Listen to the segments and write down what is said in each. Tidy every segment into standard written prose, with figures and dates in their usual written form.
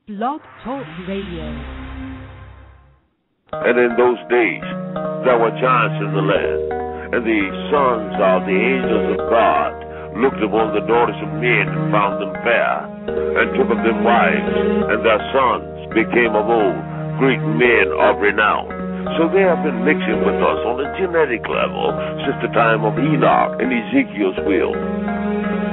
Blog Talk Radio. And in those days, there were giants in the land, and the sons of the angels of God looked upon the daughters of men and found them fair, and took of them wives, and their sons became of old great men of renown. So they have been mixing with us on a genetic level since the time of Enoch and Ezekiel's will.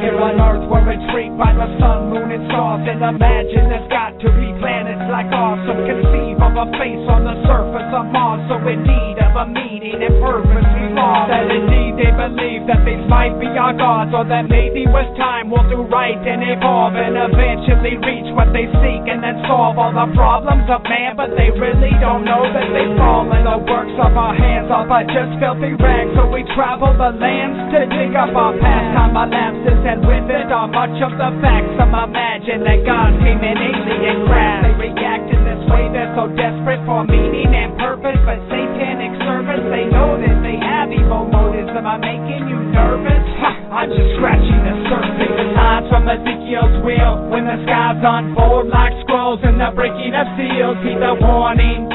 Here on Earth we're intrigued by the sun, moon, and stars, and imagine there's got to be planets like ours. Some conceive of a face on the surface of Mars, so in need of a meaning and purpose we lost. That indeed they believe that these might be our gods, or that maybe with time we'll do right and evolve and eventually reach what they seek and then solve all the problems of man. But they really don't know that they fall in the works of our hands are but just filthy rags. So we travel the lands to dig up our past. Time elapses and with it are much of the facts. Some imagine that God came in alien craft. They react in this way, they're so desperate for meaning and purpose, but satanic service, they know that they have evil motives. Am I making you nervous? I'm just scratching the surface. The signs from Ezekiel's wheel, when the skies unfold like scrolls and the breaking of seals. Heed the warning,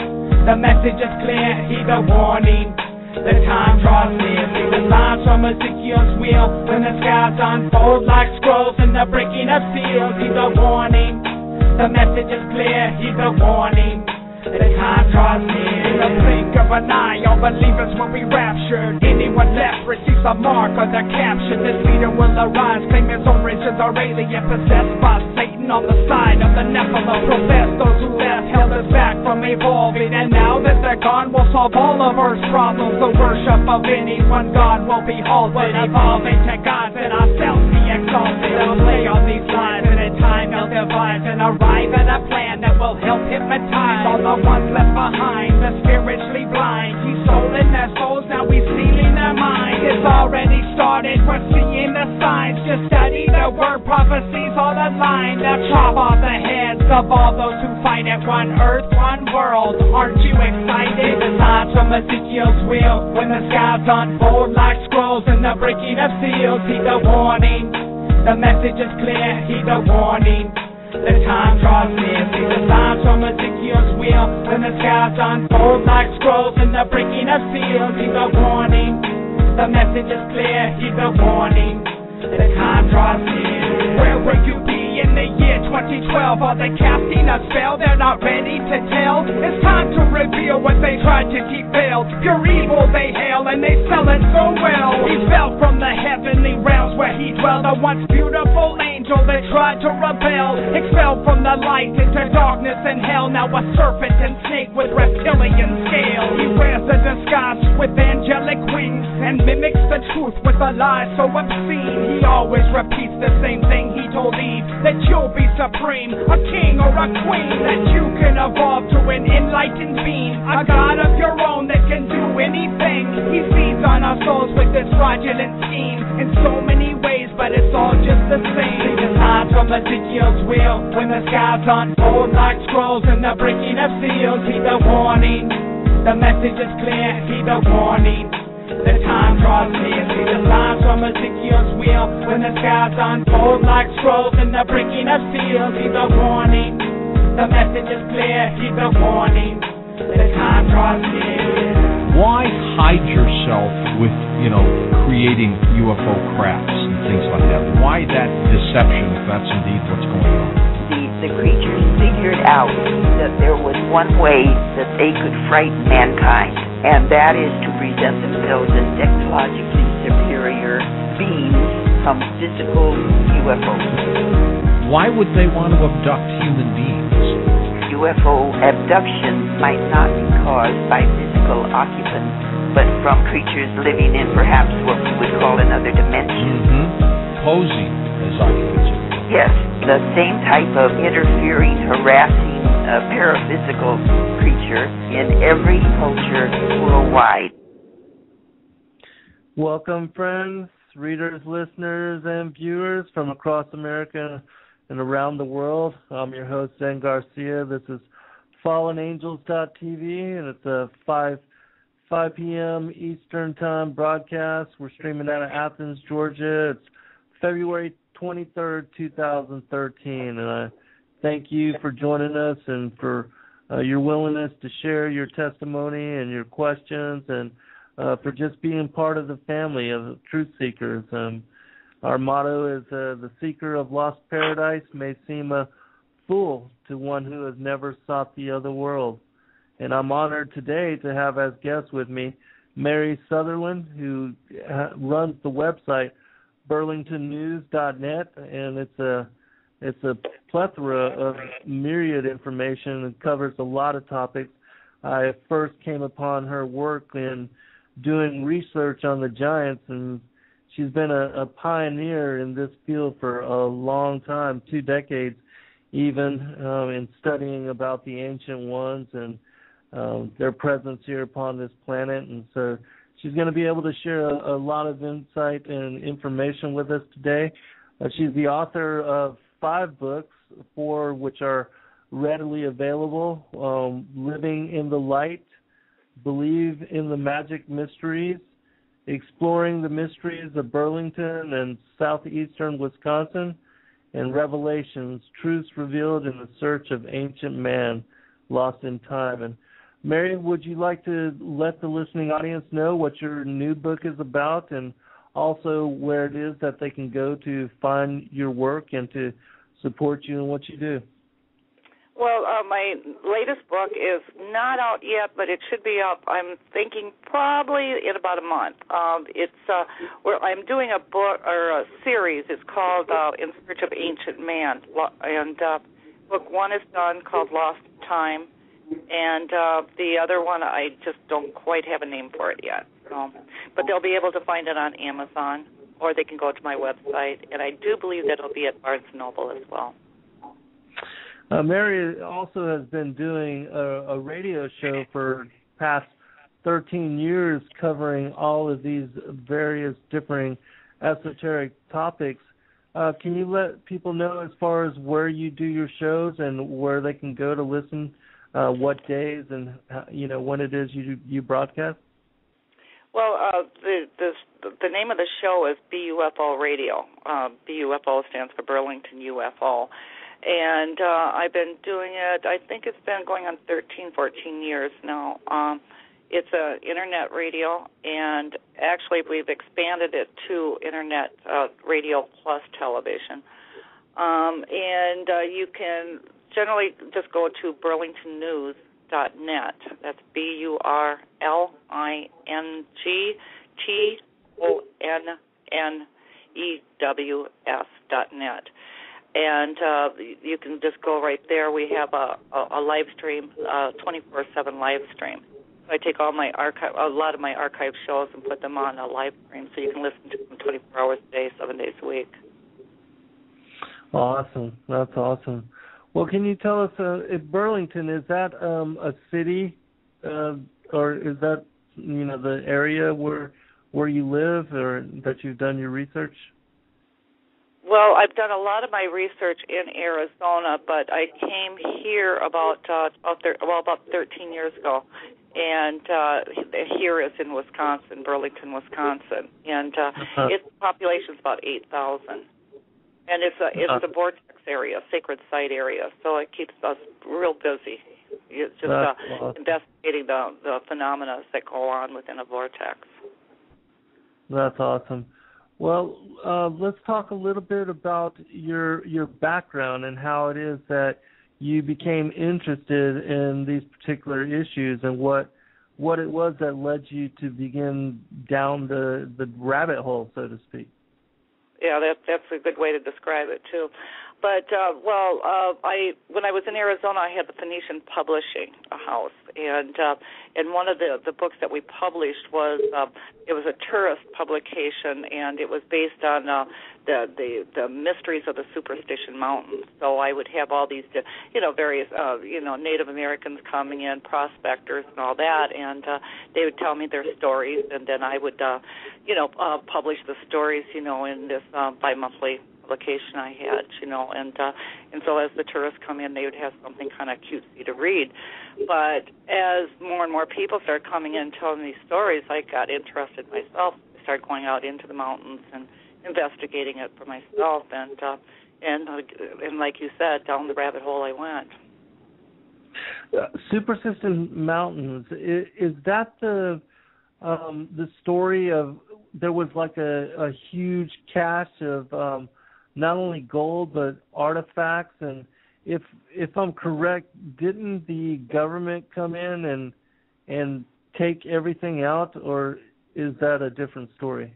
the message is clear. Heed the warning, the time draws near. See the signs from Ezekiel's wheel, when the skies unfold like scrolls and the breaking of seals. Heed the warning, the message is clear. Heed the warning, the time draws near. In the blink of an eye, all believers will be raptured. Anyone left receives a mark or they're captured. This leader will arise, claim his origins are alien, possessed by Satan on the side of the Nephilim. Profess those who left held us back from evolving, and now that they're gone, we'll solve all of Earth's problems. The worship of any one God will be halted, evolving to gods and ourselves be exalted. They'll play on these lines, and in time they'll devise and arrive at a plan that will help hypnotize all the ones left behind, the spiritually blind. He's stolen their souls, now he's stealing their minds. It's already started, we're seeing the signs. Just study the word, prophecies all aligned. Now chop off the heads of all those who fight at one earth, one world. Aren't you excited? The signs from Ezekiel's wheel, when the skies unfold like scrolls and the breaking of seals. Heed the warning, the message is clear. Heed the warning, the time draws near. See the signs from Ezekiel's wheel, when the skies unfold like scrolls and the breaking of seals. Heed the warning, the message is clear. Heed the warning, the time draws near. Where will you be in the year 2012? Are they casting a spell they're not ready to tell? It's time to reveal what they tried to keep veiled. Pure evil they hail and they sell it so well. He fell from the heavenly realms where he dwelled, a once beautiful angel that tried to rebel. Expelled from the light into darkness and hell, now a serpent and snake with reptilian scale. He wears a disguise with angelic wings and mimics the truth with a lie so obscene. He always repeats the same thing he told Eve, that you'll be supreme, a king or a queen, that you can evolve to an enlightened being, a god of your own that can do anything. He feeds on our souls with this fraudulent scheme in so many ways, but it's all just the same. See the signs from Ezekiel's wheel, when the skies unfold like scrolls and the breaking of seals. Heed the warning, the message is clear. Heed the warning, the time draws near. See the signs from Ezekiel's wheel, when the skies unfold like scrolls and the breaking of seals. Heed the warning, the message is clear. Heed the warning, the time draws near. Why hide yourself with, creating UFO crafts and things like that? Why that deception if that's indeed what's going on? The creatures figured out that there was one way that they could frighten mankind, and that is to present themselves as technologically superior beings from physical UFOs. Why would they want to abduct human beings? UFO abduction might not be caused by physical occupants, but from creatures living in perhaps what we would call another dimension. Posing as occupants. Yes, the same type of interfering, harassing, paraphysical creature in every culture worldwide. Welcome, friends, readers, listeners, and viewers from across America and around the world. I'm your host, Zen Garcia. This is FallenAngels.tv, and it's a 5 p.m. Eastern Time broadcast. We're streaming out of Athens, Georgia. It's February 23rd, 2013, and I thank you for joining us and for your willingness to share your testimony and your questions, and for just being part of the family of truth seekers. Our motto is, the seeker of lost paradise may seem a fool to one who has never sought the other world. And I'm honored today to have as guest with me Mary Sutherland, who runs the website burlingtonnews.net, and it's a plethora of myriad information and covers a lot of topics. I first came upon her work in doing research on the giants, and she's been a pioneer in this field for a long time, 2 decades even, in studying about the ancient ones and their presence here upon this planet. And so she's going to be able to share a lot of insight and information with us today. She's the author of 5 books, 4 which are readily available: Living in the Light, Believe in the Magic Mysteries, Exploring the Mysteries of Burlington and Southeastern Wisconsin, and Revelations, Truths Revealed in the Search of Ancient Man, Lost in Time. And Mary, would you like to let the listening audience know what your new book is about, and also where it is that they can go to find your work and to support you in what you do? Well, my latest book is not out yet, but it should be up, I'm thinking, probably in about a month. I'm doing a book or a series. It's called In Search of Ancient Man, and book 1 is done, called Lost in Time, and the other one I just don't quite have a name for it yet. But they'll be able to find it on Amazon, or they can go to my website, and I do believe that it'll be at Barnes & Noble as well. Mary also has been doing a radio show for past 13 years covering all of these various differing esoteric topics. Can you let people know as far as where you do your shows and where they can go to listen, what days and when it is you broadcast? Well, the name of the show is BUFO Radio. BUFO stands for Burlington UFO. And I've been doing it, I think it's been going on 13, 14 years now. It's an internet radio, and actually we've expanded it to internet radio plus television. And you can generally just go to burlingtonnews.net. That's BurlingtonNews.net. And you can just go right there. We have a live stream, 24/7 live stream. So I take a lot of my archive shows and put them on a live stream, so you can listen to them 24 hours a day, 7 days a week. Awesome. That's awesome. Well, can you tell us, Burlington, is that a city, or is that the area where you live, or that you've done your research? Well, I've done a lot of my research in Arizona, but I came here about 13 years ago, and here is in Wisconsin, Burlington, Wisconsin, and its population is about 8,000, and it's a vortex area, sacred site area, so it keeps us real busy. It's just awesome. Investigating the phenomena that go on within a vortex. That's awesome. Well, let's talk a little bit about your background and how it is that you became interested in these particular issues, and what it was that led you to begin down the rabbit hole, so to speak. Yeah, that's a good way to describe it too. But when I was in Arizona, I had the Phoenician Publishing House, and one of the books that we published was it was a tourist publication, and it was based on the mysteries of the Superstition Mountains. So I would have all these various Native Americans coming in, prospectors and all that, and they would tell me their stories, and then I would publish the stories in this bi-monthly publication I had, and so as the tourists come in, they would have something kind of cutesy to read. But as more and more people started coming in telling these stories, I got interested myself. I started going out into the mountains and investigating it for myself, and And like you said, down the rabbit hole I went. Superstition Mountains, is that the story of there was like a huge cache of not only gold but artifacts, and if I'm correct, didn't the government come in and take everything out, or is that a different story?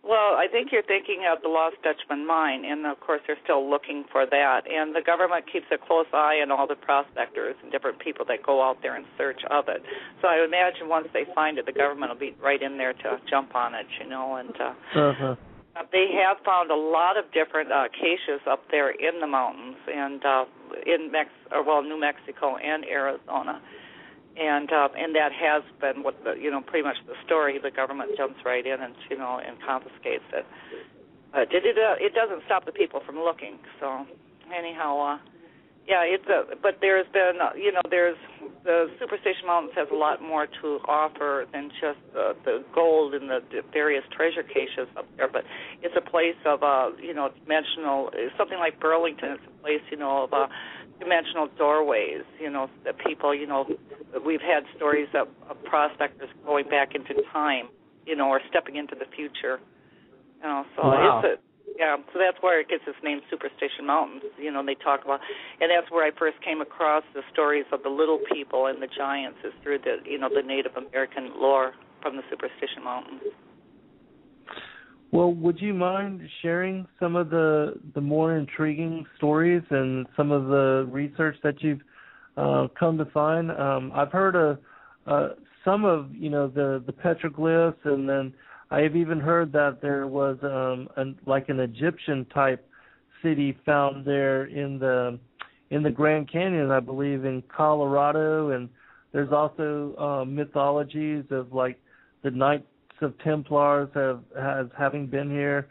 Well, I think you're thinking of the Lost Dutchman mine, and of course they're still looking for that. And the government keeps a close eye on all the prospectors and different people that go out there in search of it. So I would imagine once they find it, the government will be right in there to jump on it, And they have found a lot of different caches up there in the mountains, and in New Mexico and Arizona. And that has been what pretty much the story. The government jumps right in and and confiscates it. It doesn't stop the people from looking. So anyhow, but there's been there's the Superstition Mountains has a lot more to offer than just the gold and the various treasure caches up there. But it's a place of dimensional, something like Burlington. It's a place of dimensional doorways, that people, we've had stories of prospectors going back into time, or stepping into the future. So wow. So that's where it gets its name, Superstition Mountains. They talk about, and that's where I first came across the stories of the little people and the giants is through the, the Native American lore from the Superstition Mountains. Well, would you mind sharing some of the more intriguing stories and some of the research that you've come to find? I've heard of some of the petroglyphs, and then I've even heard that there was an Egyptian type city found there in the Grand Canyon, I believe, in Colorado, and there's also mythologies of like the Knights of Templars having been here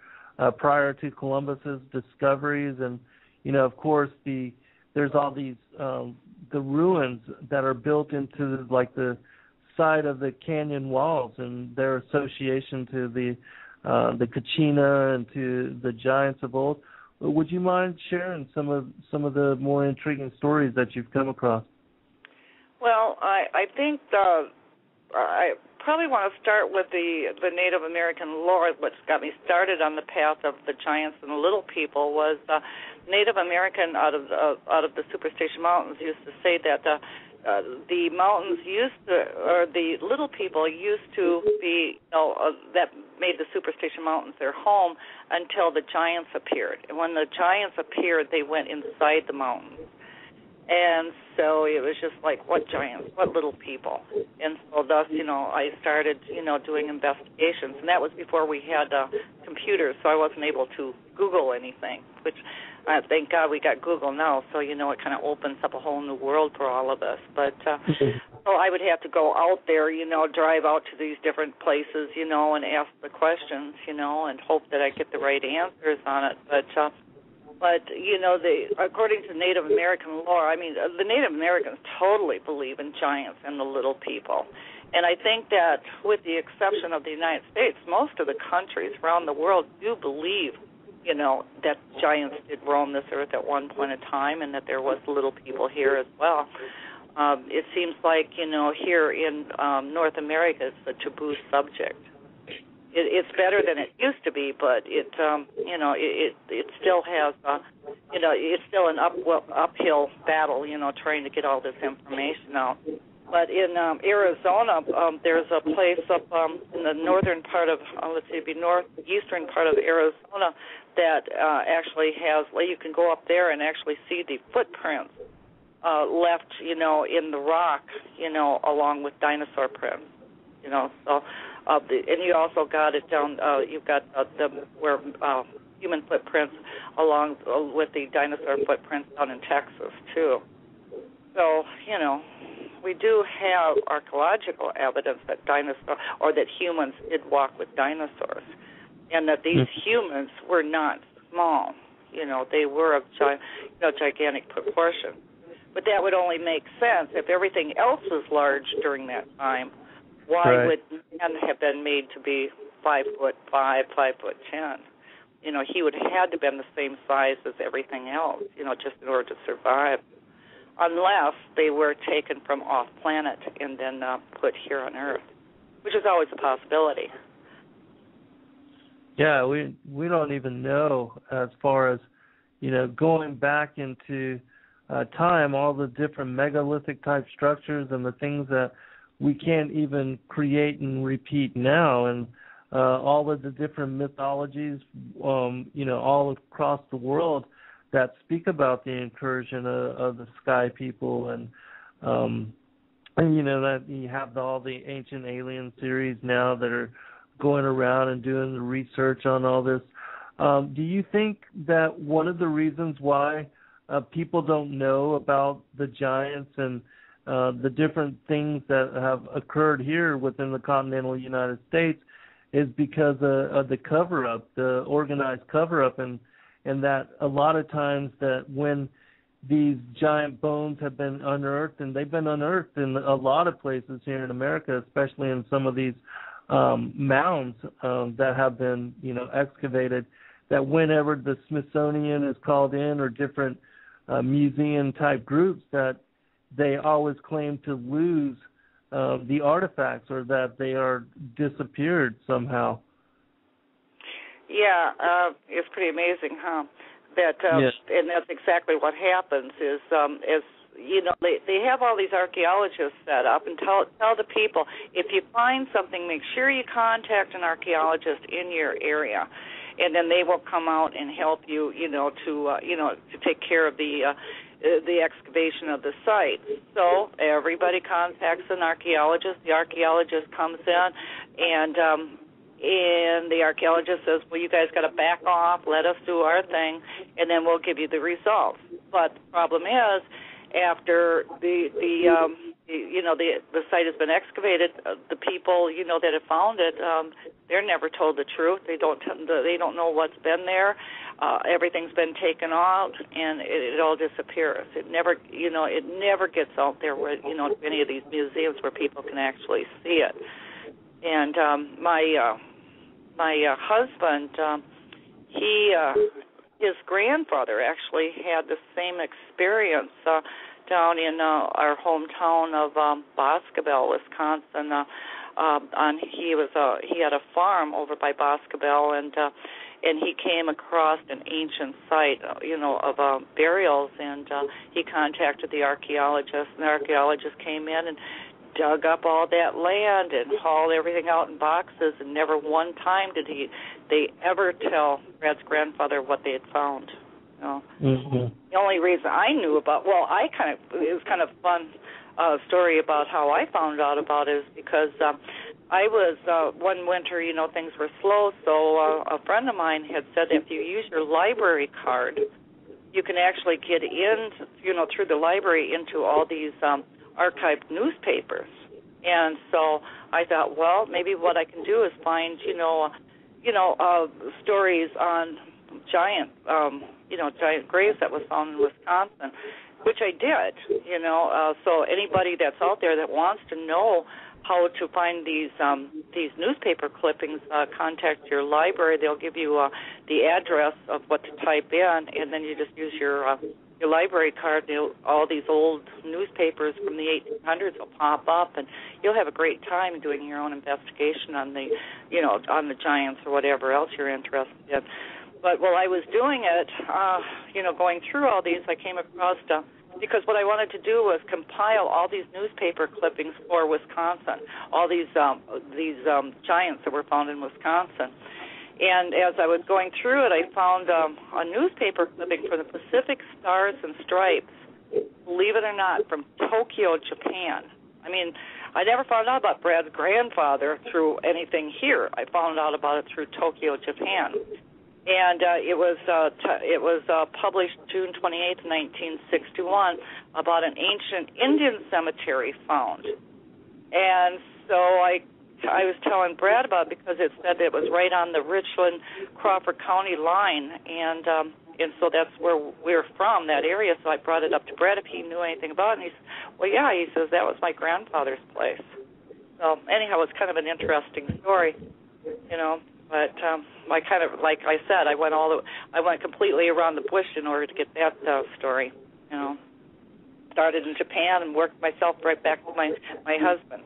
prior to Columbus's discoveries, and of course there's all these the ruins that are built into like the side of the canyon walls and their association to the Kachina and to the giants of old. Would you mind sharing some of the more intriguing stories that you've come across? Well, I think I probably want to start with the Native American lore. What got me started on the path of the giants and the little people was Native American out of the Superstition Mountains used to say that the mountains or the little people used to be, that made the Superstition Mountains their home until the giants appeared. And when the giants appeared, they went inside the mountains. And so it was just like, what giants, what little people? And so thus, I started, doing investigations. And that was before we had computers, so I wasn't able to Google anything, which thank God we got Google now, so, it kind of opens up a whole new world for all of us. But so I would have to go out there, drive out to these different places, and ask the questions, and hope that I get the right answers on it. But according to Native American lore, the Native Americans totally believe in giants and the little people. And I think that with the exception of the United States, most of the countries around the world do believe, that giants did roam this earth at one point in time and that there was little people here as well. It seems like, here in North America, it's a taboo subject. It's better than it used to be, but it still has, it's still an uphill battle, trying to get all this information out. But in Arizona, there's a place up in the northern part of, northeastern part of Arizona that actually has, you can go up there and actually see the footprints left, in the rock, along with dinosaur prints, so. And you also got it down. You've got where human footprints along with the dinosaur footprints down in Texas too. So we do have archaeological evidence that that humans did walk with dinosaurs, and that these humans were not small. They were of gigantic proportion. But that would only make sense if everything else was large during that time. Why would men have been made to be 5'5", 5'10"? he would have had to have been the same size as everything else, just in order to survive, unless they were taken from off planet and then put here on Earth, which is always a possibility. Yeah, we don't even know, as far as going back into time, all the different megalithic type structures and the things that we can't even create and repeat now, and all of the different mythologies, all across the world that speak about the incursion of the sky people, and that you have all the ancient alien series now that are going around and doing the research on all this. Do you think that one of the reasons why people don't know about the giants and the different things that have occurred here within the continental United States is because of the cover-up, the organized cover-up, and that a lot of times that when these giant bones have been unearthed, and they've been unearthed in a lot of places here in America, especially in some of these mounds that have been, excavated, that whenever the Smithsonian is called in, or different museum-type groups, that they always claim to lose the artifacts, or that they are disappeared somehow. Yeah, it's pretty amazing, huh? That yes. And that's exactly what happens. Is they have all these archaeologists set up, and tell the people, if you find something, make sure you contact an archaeologist in your area, and then they will come out and help you, to take care of the excavation of the site. So everybody contacts an archaeologist. The archaeologist comes in, and the archaeologist says, well, you guys got to back off, let us do our thing, and then we'll give you the results. But the problem is, after the site has been excavated, the people that have found it, they're never told the truth. They don't know what's been there. Everything's been taken out, and it all disappears. It never gets out there where any of these museums where people can actually see it. And my husband, his grandfather actually had the same experience down in our hometown of Boscobel, Wisconsin. He had a farm over by Boscobel, and he came across an ancient site, of burials, and he contacted the archaeologist, and the archaeologist came in and dug up all that land and hauled everything out in boxes, and never one time did they ever tell Brad's grandfather what they had found. Mm-hmm. The only reason I knew about, it was kind of fun story about how I found out about it, is because I was one winter, things were slow, so a friend of mine had said if you use your library card, you can actually get in, through the library into all these archived newspapers. And so I thought, well, maybe what I can do is find, stories on giant graves that was found in Wisconsin, which I did, so anybody that's out there that wants to know how to find these newspaper clippings, contact your library. They'll give you the address of what to type in, and then you just use your library card. All these old newspapers from the 1800s will pop up, and you'll have a great time doing your own investigation on the, on the giants or whatever else you're interested in. But while I was doing it, going through all these, I came across because what I wanted to do was compile all these newspaper clippings for Wisconsin, all these giants that were found in Wisconsin. And as I was going through it, I found a newspaper clipping from the Pacific Stars and Stripes, believe it or not, from Tokyo, Japan. I mean, I never found out about Brad's grandfather through anything here. I found out about it through Tokyo, Japan. And it was published June 28th, 1961, about an ancient Indian cemetery found. And so I was telling Brad about it because it said it was right on the Richland-Crawford County line, and so that's where we're from, that area. So I brought it up to Brad if he knew anything about it, and he said, well, yeah, he says that was my grandfather's place. So anyhow, it's kind of an interesting story, But I kind of, like I said, I went completely around the bush in order to get that story. Started in Japan and worked myself right back with my husband.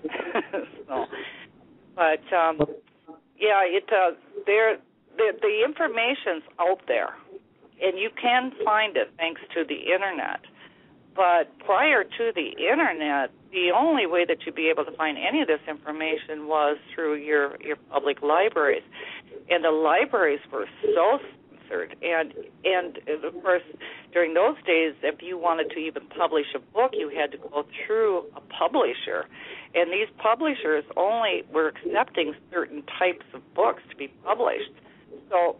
So, but the information's out there, and you can find it thanks to the internet. But prior to the internet, the only way that you'd be able to find any of this information was through your public libraries. And the libraries were so censored. And of course, during those days, if you wanted to even publish a book, you had to go through a publisher. And these publishers only were accepting certain types of books to be published. So,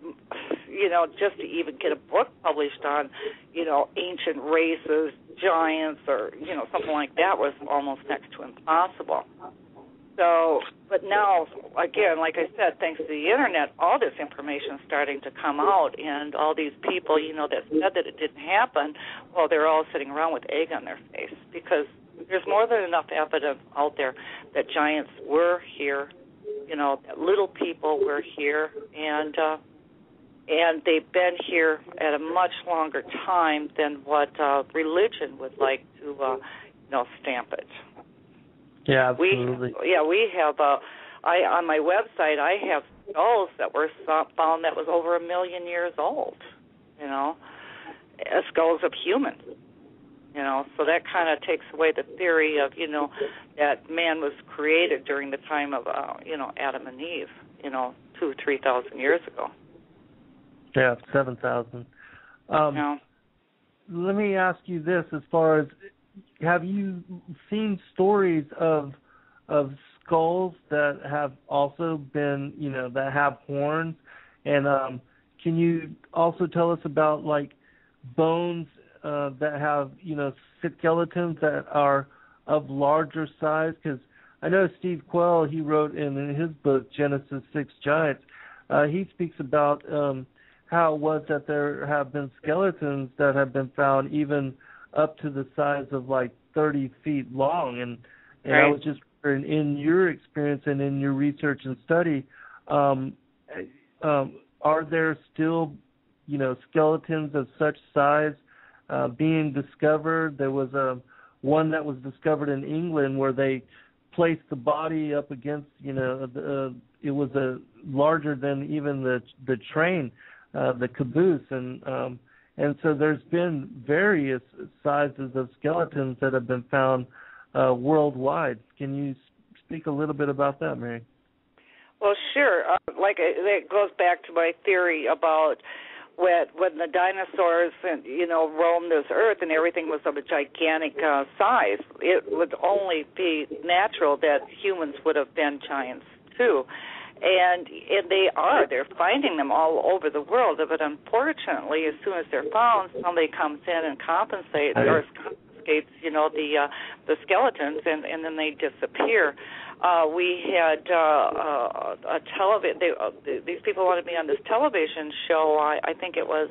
just to even get a book published on, ancient races, giants, or, something like that was almost next to impossible. So, but now, again, like I said, thanks to the internet, all this information is starting to come out, and all these people, that said that it didn't happen, well, they're all sitting around with egg on their face, because there's more than enough evidence out there that giants were here, that little people were here, and they've been here at a much longer time than what religion would like to, stamp it. Yeah, absolutely. We have, on my website, I have skulls that were found that was over 1 million years old, skulls of humans. So that kind of takes away the theory of, that man was created during the time of, Adam and Eve, 2,000 or 3,000 years ago. Yeah, 7,000. Let me ask you this: as far as, have you seen stories of skulls that have also been, that have horns? And can you also tell us about bones that have, skeletons that are of larger size? Because I know Steve Quell, he wrote in his book, Genesis 6 Giants, he speaks about how it was that there have been skeletons that have been found even up to the size of 30 feet long. And right. I was just wondering, in your experience and in your research and study, are there still, skeletons of such size being discovered? There was one that was discovered in England where they placed the body up against, it was larger than even the train, the caboose, and so there's been various sizes of skeletons that have been found worldwide. Can you speak a little bit about that, Mary? Well, sure. It goes back to my theory about when the dinosaurs, roamed this earth and everything was of a gigantic size. It would only be natural that humans would have been giants too. And they're finding them all over the world. But unfortunately, as soon as they're found, somebody comes in and confiscates, the skeletons, and then they disappear. We had a television. These people wanted me on this television show. I think it was.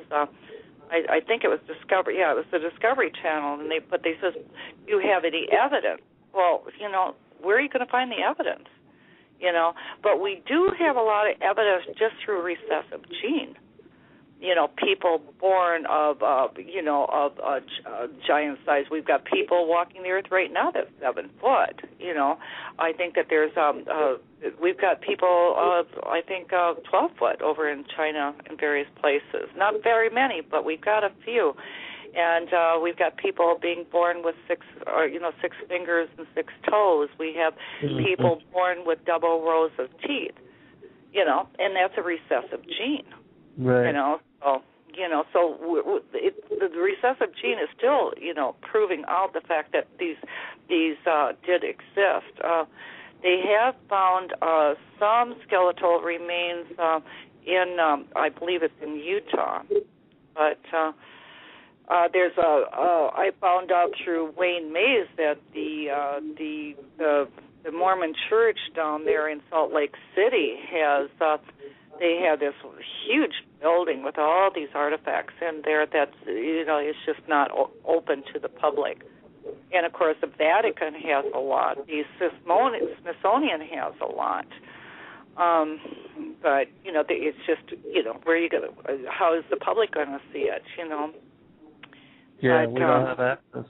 I think it was Discovery. Yeah, it was the Discovery Channel. And they said, "Do you have any evidence?" Well, where are you going to find the evidence? But we do have a lot of evidence just through recessive gene. People born of giant size. We've got people walking the earth right now that's 7 foot. I think that there's we've got people 12 foot over in China in various places. Not very many, but we've got a few. And we've got people being born with 6 fingers and 6 toes. We have people born with double rows of teeth, and that's a recessive gene. Right. So the recessive gene is still, proving out the fact that these did exist. They have found some skeletal remains in, I believe it's in Utah, but. I found out through Wayne Mays that the Mormon Church down there in Salt Lake City they have this huge building with all these artifacts in there that's it's just not open to the public. And of course the Vatican has a lot. The Smithsonian has a lot. But it's just where are you going to? How is the public going to see it? Yeah, but, we don't have access.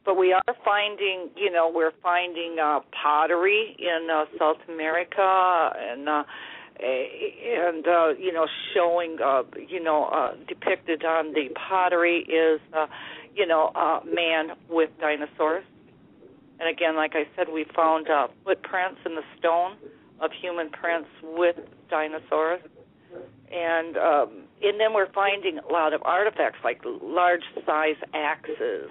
But we are finding, we're finding pottery in South America, and showing, depicted on the pottery is, a man with dinosaurs. And again, like I said, we found footprints in the stone of human prints with dinosaurs. And then we're finding a lot of artifacts like large-size axes,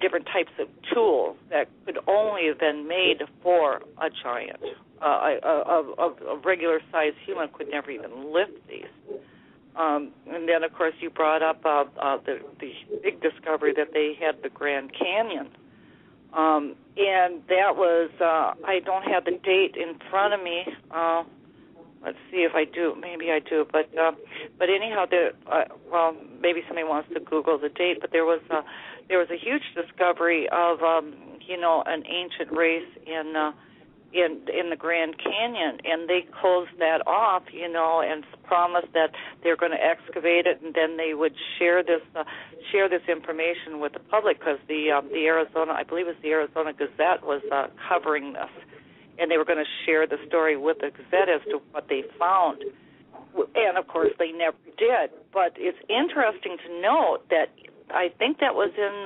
different types of tools that could only have been made for a giant. A regular-sized human could never even lift these. And then, of course, you brought up the big discovery that they had the Grand Canyon. And that was, I don't have the date in front of me. Let's see if I do. Maybe I do. But anyhow, maybe somebody wants to Google the date. But there was a huge discovery of an ancient race in the Grand Canyon, and they closed that off, and promised that they're going to excavate it, and then they would share this information with the public, because the Arizona, I believe it was the Arizona Gazette, was covering this. And they were going to share the story with the Gazette as to what they found. And, of course, they never did. But it's interesting to note that I think that was in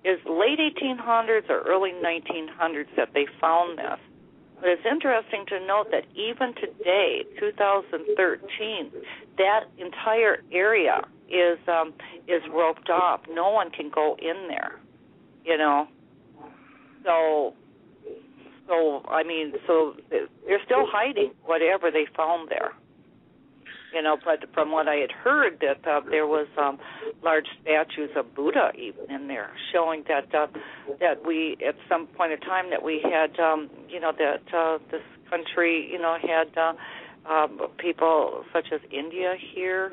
is late 1800s or early 1900s that they found this. But it's interesting to note that even today, 2013, that entire area is roped off. No one can go in there, So they're still hiding whatever they found there, But from what I had heard, that there was large statues of Buddha even in there, showing that we at some point in time that we had, that this country, had people such as India here.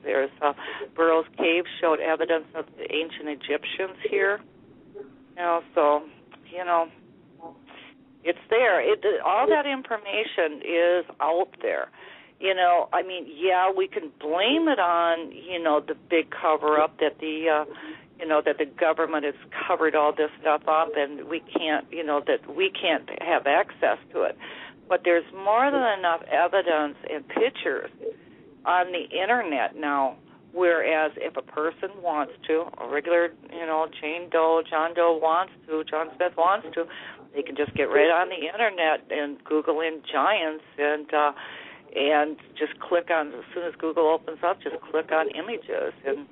There's Lovelock Cave showed evidence of the ancient Egyptians here. It's there. All that information is out there. We can blame it on, the big cover-up that that the government has covered all this stuff up, and we can't, that we can't have access to it. But there's more than enough evidence and pictures on the Internet now, whereas if a person wants to, a regular, Jane Doe, John Doe wants to, John Smith wants to, they can just get right on the Internet and Google in giants and just click on, as soon as Google opens up, just click on images. And,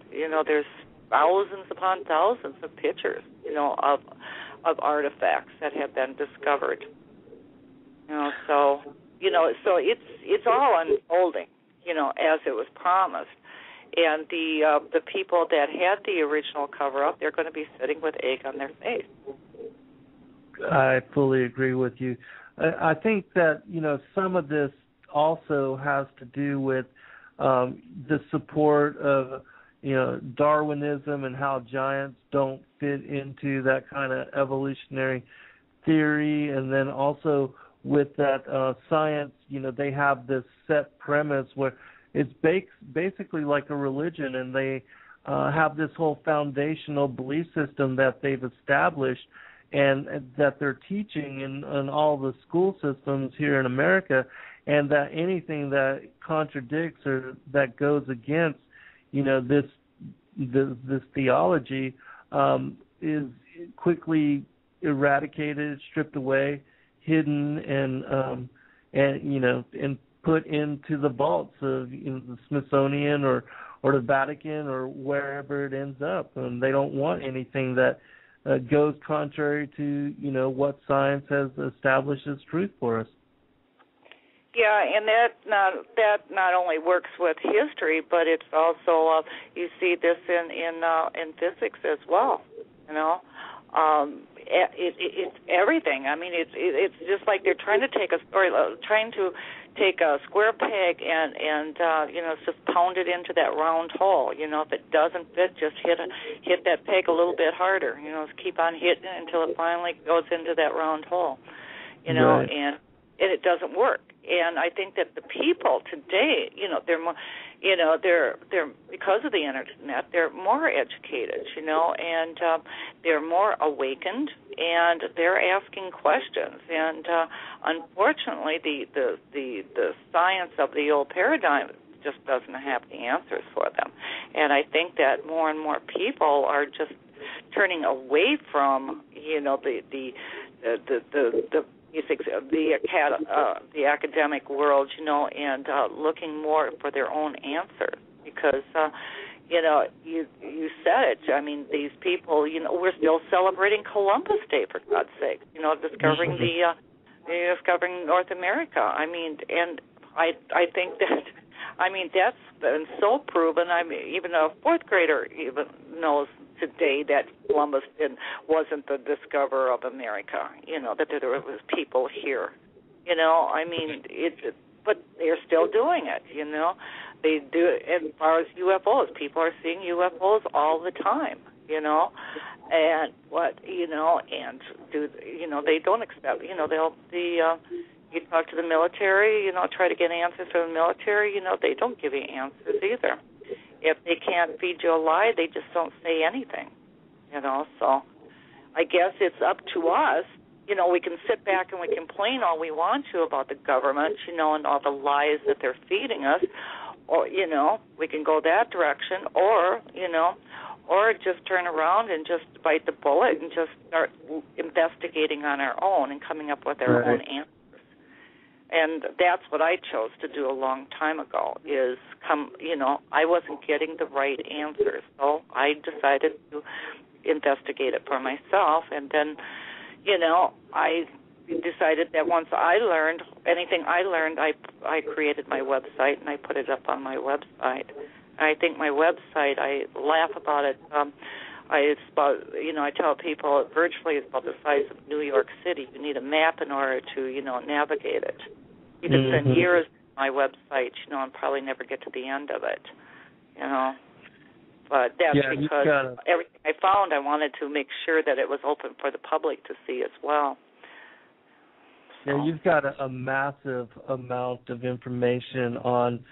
there's thousands upon thousands of pictures, of artifacts that have been discovered. So it's all unfolding, as it was promised. And the people that had the original cover-up, they're going to be sitting with egg on their face. I fully agree with you. I think that, some of this also has to do with the support of, Darwinism and how giants don't fit into that kind of evolutionary theory. And then also with that science, they have this set premise where it's basically like a religion, and they have this whole foundational belief system that they've established and that they're teaching in all the school systems here in America, and that anything that contradicts or that goes against, this theology is quickly eradicated, stripped away, hidden, and put into the vaults of the Smithsonian or the Vatican or wherever it ends up. And they don't want anything that goes contrary to, what science has established as truth for us. Yeah, and that not only works with history, but it's also you see this in physics as well. It's everything. I mean, it's just like they're trying to take a story, trying to take a square peg and just pound it into that round hole. If it doesn't fit, just hit that peg a little bit harder. Keep on hitting it until it finally goes into that round hole. Right. and it doesn't work. And I think that the people today, they're more, they're because of the internet, they're more educated, and they're more awakened, and they're asking questions. And unfortunately, the science of the old paradigm just doesn't have the answers for them. And I think that more and more people are just turning away from, the basics of the academic world, and looking more for their own answers, because you said it. I mean, these people, we're still celebrating Columbus Day, for God's sake. Discovering discovering North America. I mean, and I think that, that's been so proven. Even a fourth grader even knows today that Columbus wasn't the discoverer of America, that there was people here, but they're still doing it, They do it as far as UFOs. People are seeing UFOs all the time, and they don't expect, you talk to the military, try to get answers from the military, they don't give you answers either. If they can't feed you a lie, they just don't say anything, So I guess it's up to us. We can sit back and we complain all we want to about the government, and all the lies that they're feeding us, or, we can go that direction, or just turn around and just bite the bullet and just start investigating on our own and coming up with our own answers. And that's what I chose to do a long time ago, is I wasn't getting the right answers. So I decided to investigate it for myself. And then, I decided that once I learned anything I learned, I created my website and I put it up on my website. And I think my website, I laugh about it. It's about, I tell people virtually it's about the size of New York City. You need a map in order to, navigate it. You can spend years on my website, and probably never get to the end of it, But that's because everything I found, I wanted to make sure that it was open for the public to see as well. So. Yeah, you've got a massive amount of information on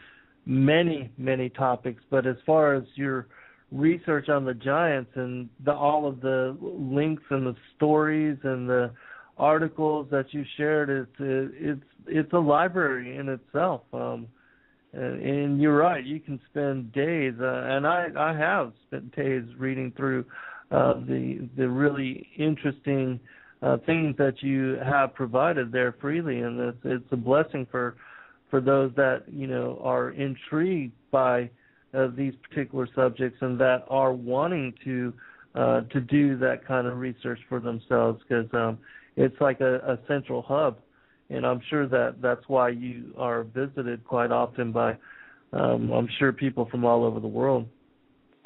many, many topics. But as far as your research on the giants and all of the links and the stories and the articles that you shared, it's a library in itself. And you're right, you can spend days, and I have spent days reading through the really interesting things that you have provided there freely, and it's a blessing for those that are intrigued by these particular subjects and that are wanting to do that kind of research for themselves, because it's like a central hub, and I'm sure that's why you are visited quite often by, I'm sure, people from all over the world.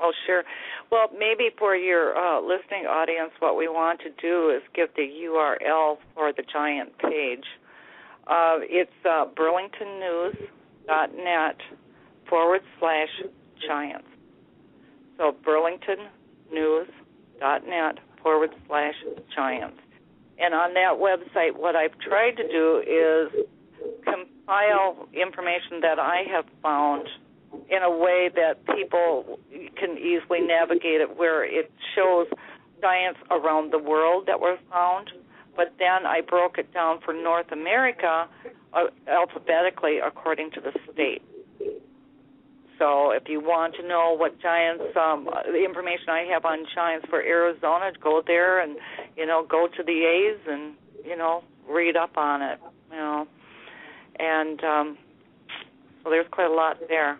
Oh, sure. Well, maybe for your listening audience, what we want to do is give the URL for the giant page. It's burlingtonnews.net/giants. So burlingtonnews.net/giants. And on that website, what I've tried to do is compile information that I have found in a way that people can easily navigate it, where it shows giants around the world that were found. But then I broke it down for North America alphabetically according to the state. So if you want to know what giants, the information I have on giants for Arizona, go there and, go to the A's and, read up on it, And so there's quite a lot there.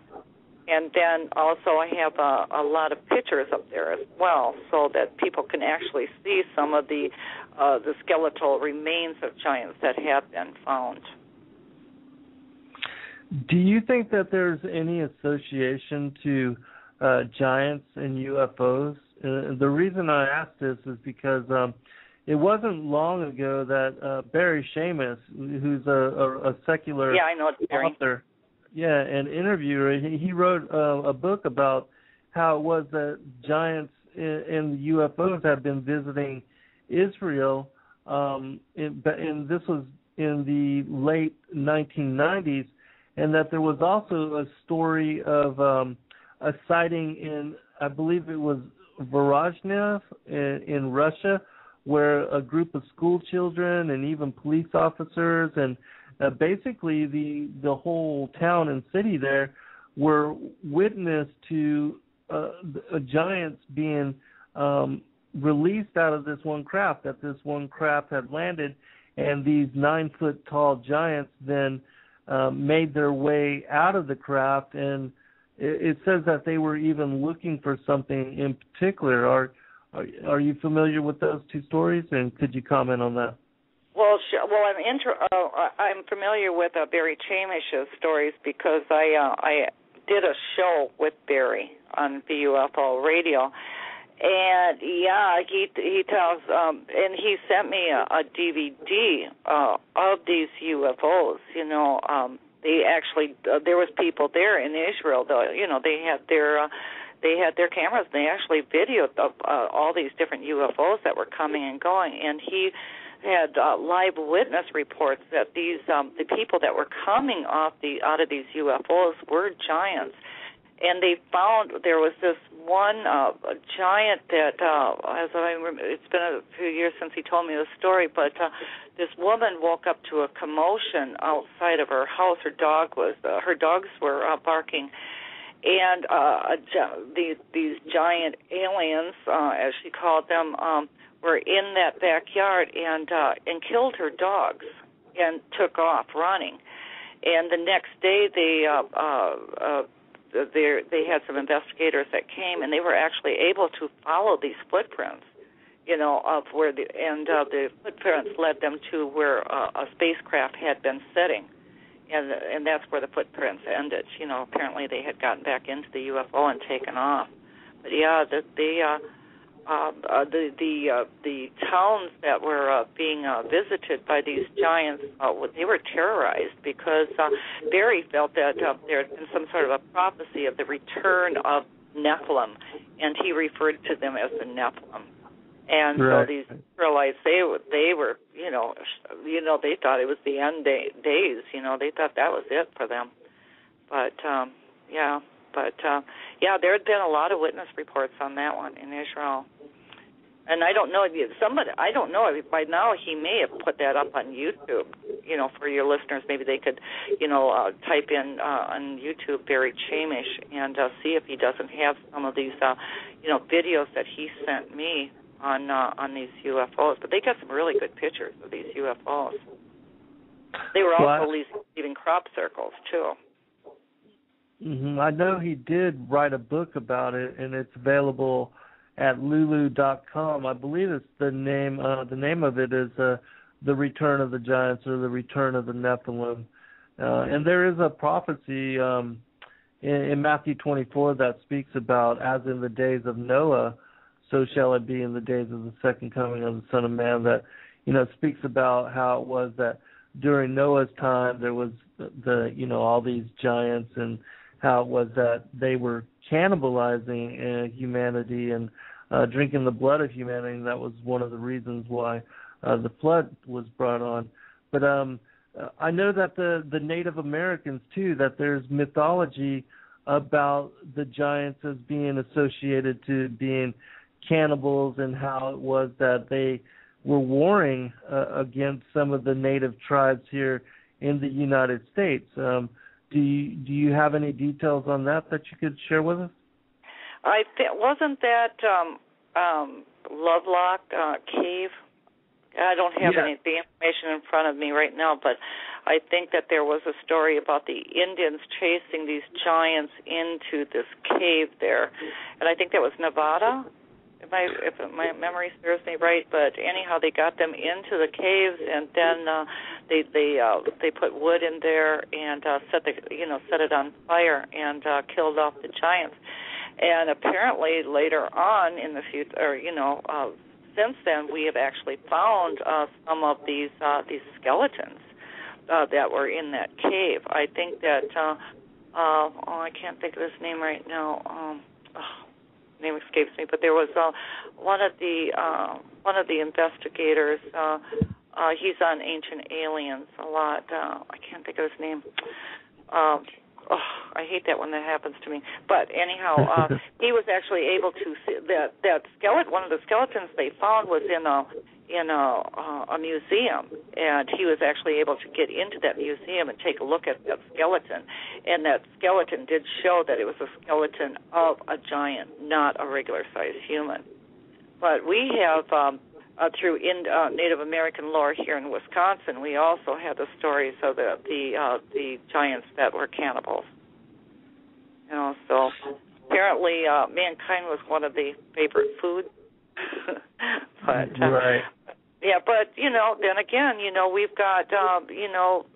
And then also I have a lot of pictures up there as well, so that people can actually see some of the skeletal remains of giants that have been found. Do you think that there's any association to giants and UFOs? The reason I ask this is because it wasn't long ago that Barry Seamus, who's a secular author, an interviewer, he wrote a book about how it was that giants and UFOs had been visiting Israel, and this was in the late 1990s, and that there was also a story of a sighting in, I believe it was Voronezh in Russia, where a group of school children and even police officers and basically the whole town and city there were witness to giants being released out of this one craft, that this one craft had landed, and these 9-foot-tall giants then made their way out of the craft, and it says that they were even looking for something in particular. Are you familiar with those two stories, and could you comment on that? Well, sure. Well, I'm familiar with Barry Chamish's stories because I did a show with Barry on VUFO radio, and he tells and he sent me a DVD of these UFOs. They actually there was people there in Israel. They had their cameras. And they actually videoed all these different UFOs that were coming and going, and he had live witness reports that these the people that were coming out of these UFOs were giants. And they found there was this one giant that, as I remember, it's been a few years since he told me the story, but this woman woke up to a commotion outside of her house. Her dogs were barking, and these giant aliens, as she called them, were in that backyard and killed her dogs and took off running. And the next day they had some investigators that came, and they were actually able to follow these footprints, of where the footprints led them to where a spacecraft had been sitting, and that's where the footprints ended. Apparently they had gotten back into the UFO and taken off. But yeah, the towns that were being visited by these giants, they were terrorized because Barry felt that there had been some sort of a prophecy of the return of Nephilim, and he referred to them as the Nephilim. And right. So these Israelites, they were, they thought it was the end days. They thought that was it for them. But there had been a lot of witness reports on that one in Israel. And I don't know if by now he may have put that up on YouTube, for your listeners. Maybe they could, type in on YouTube Barry Chamish and see if he doesn't have some of these, videos that he sent me on these UFOs. But they got some really good pictures of these UFOs. They were also leaving crop circles, too. Mm-hmm. I know he did write a book about it, and it's available at lulu.com. I believe it's the name of it is The Return of the Giants, or The Return of the Nephilim. And there is a prophecy in Matthew 24 that speaks about, as in the days of Noah, so shall it be in the days of the second coming of the Son of Man, that, speaks about how it was that during Noah's time there was all these giants, and how it was that they were cannibalizing humanity and drinking the blood of humanity, and that was one of the reasons why the flood was brought on. But I know that the Native Americans, too, that there's mythology about the giants as being associated to being cannibals, and how it was that they were warring against some of the native tribes here in the United States. Do you have any details on that you could share with us? Wasn't that Lovelock Cave? I don't have the information in front of me right now, but I think that there was a story about the Indians chasing these giants into this cave there, and I think that was Nevada, if my memory serves me right. But anyhow, they got them into the caves, and then they put wood in there and set it on fire and killed off the giants. And apparently later on in the future, since then we have actually found some of these skeletons that were in that cave. I think that I can't think of his name right now. Name escapes me, but there was one of the investigators He's on Ancient Aliens a lot. I can't think of his name. I hate that when that happens to me. But anyhow, he was actually able to see that skeleton. One of the skeletons they found was in a museum, and he was actually able to get into that museum and take a look at that skeleton. And that skeleton did show that it was a skeleton of a giant, not a regular-sized human. But we have, through Native American lore here in Wisconsin, we also had the stories of the giants that were cannibals. You know, so apparently mankind was one of the favorite foods. But right. Yeah, but then again, we've got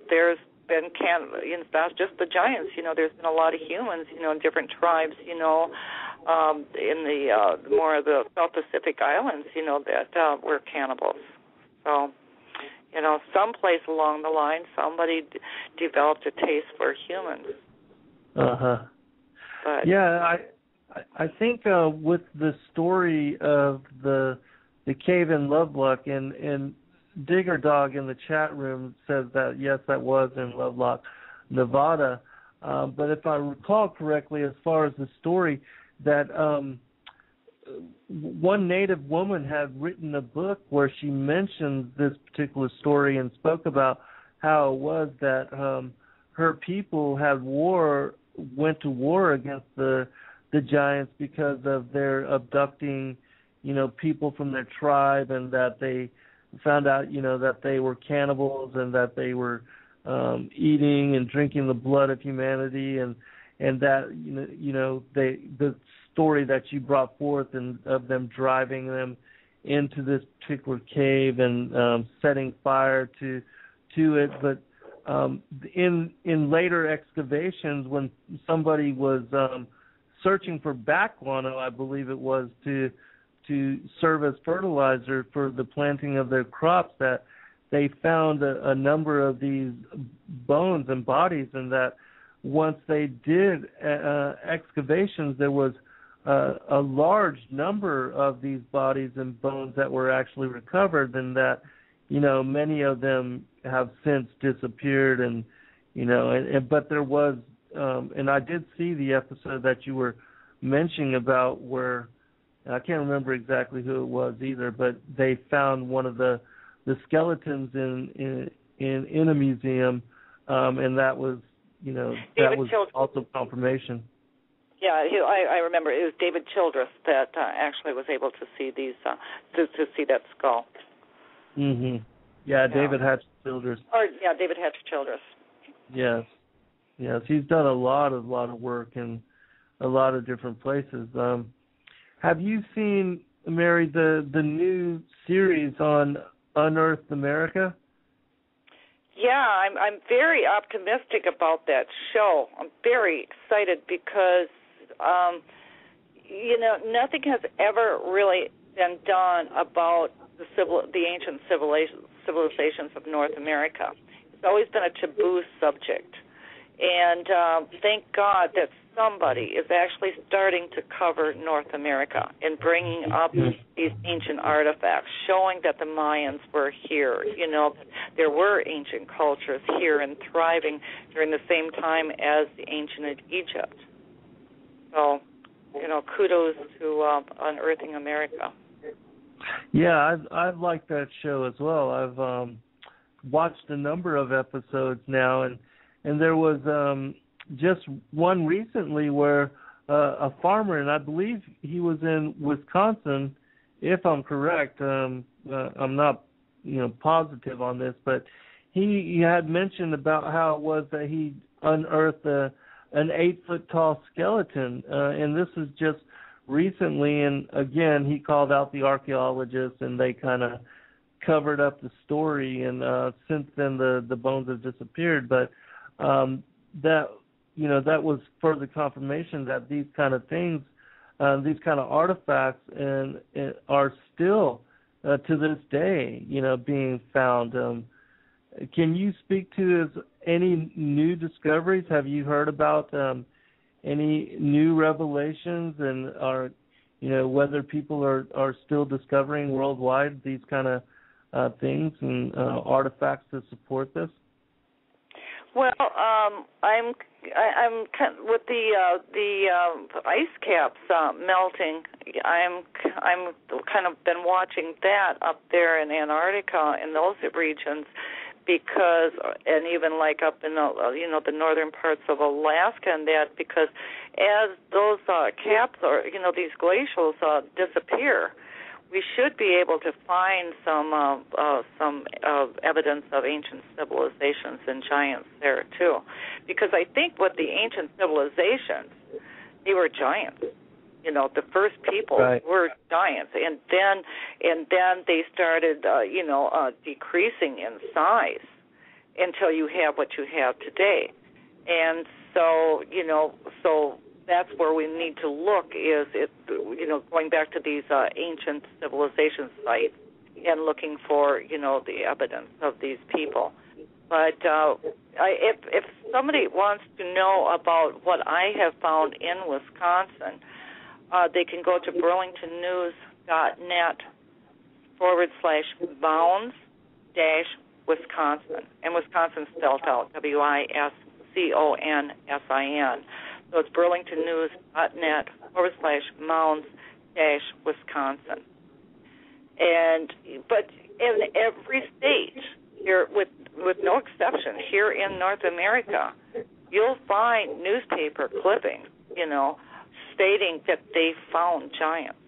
there's been it's not just the giants. There's been a lot of humans, in different tribes, in the more of the South Pacific Islands, that were cannibals. So, someplace along the line, somebody developed a taste for humans. But yeah, I think with the story of the cave in Lovelock, and Digger Dog in the chat room says that yes, that was in Lovelock, Nevada. But if I recall correctly, as far as the story, that one Native woman had written a book where she mentioned this particular story and spoke about how it was that her people went to war against the giants because of their abducting, people from their tribe, and that they found out, that they were cannibals and that they were eating and drinking the blood of humanity, and that the story that you brought forth and of them driving them into this particular cave and setting fire to it, but in later excavations, when somebody was searching for bat guano, I believe it was, to serve as fertilizer for the planting of their crops, that they found a number of these bones and bodies, and that once they did excavations, there was a large number of these bodies and bones that were actually recovered, and that many of them have since disappeared, and but there was and I did see the episode that you were mentioning about where I can't remember exactly who it was either, but they found one of the skeletons in a museum, and that was that was also confirmation. Yeah, I remember it was David Childress that actually was able to see these to see that skull. Mhm. Yeah, David Hatch Childress. David Hatch Childress. Yes, he's done a lot of work in a lot of different places. Have you seen, Mary, the new series on Unearthed America? Yeah, I'm very optimistic about that show. I'm very excited because nothing has ever really been done about the ancient civilizations of North America. It's always been a taboo subject. And thank God that somebody is actually starting to cover North America and bringing up these ancient artifacts, showing that the Mayans were here. There were ancient cultures here and thriving during the same time as the ancient Egypt. So, kudos to Unearthing America. Yeah, I've liked that show as well. I've watched a number of episodes now, and there was just one recently where a farmer, and I believe he was in Wisconsin, if I'm correct. I'm not positive on this, but he had mentioned about how it was that he unearthed an 8-foot tall skeleton, and this is just recently. And again, he called out the archaeologists, and they kind of covered up the story, and since then the bones have disappeared. But that was further confirmation that these kind of things, these kind of artifacts, and are still to this day, being found. Can you speak to any new discoveries? Have you heard about any new revelations, and whether people are still discovering worldwide these kind of things and artifacts to support this? Well, I'm kind of, with the ice caps melting. I'm kind of been watching that up there in Antarctica in those regions, because, and even like up in the northern parts of Alaska and that, because as those caps or these glacials disappear, we should be able to find some evidence of ancient civilizations and giants there too, because I think with the ancient civilizations, they were giants. The first people were giants, and then they started decreasing in size until you have what you have today, and so that's where we need to look, is going back to these ancient civilization sites and looking for the evidence of these people. But if somebody wants to know about what I have found in Wisconsin, they can go to burlingtonnews.net/Mounds-Wisconsin, and Wisconsin spelled out WISCONSIN. So it's burlingtonnews.net/Mounds-Wisconsin. But in every state here, with no exception, here in North America, you'll find newspaper clippings, stating that they found giants.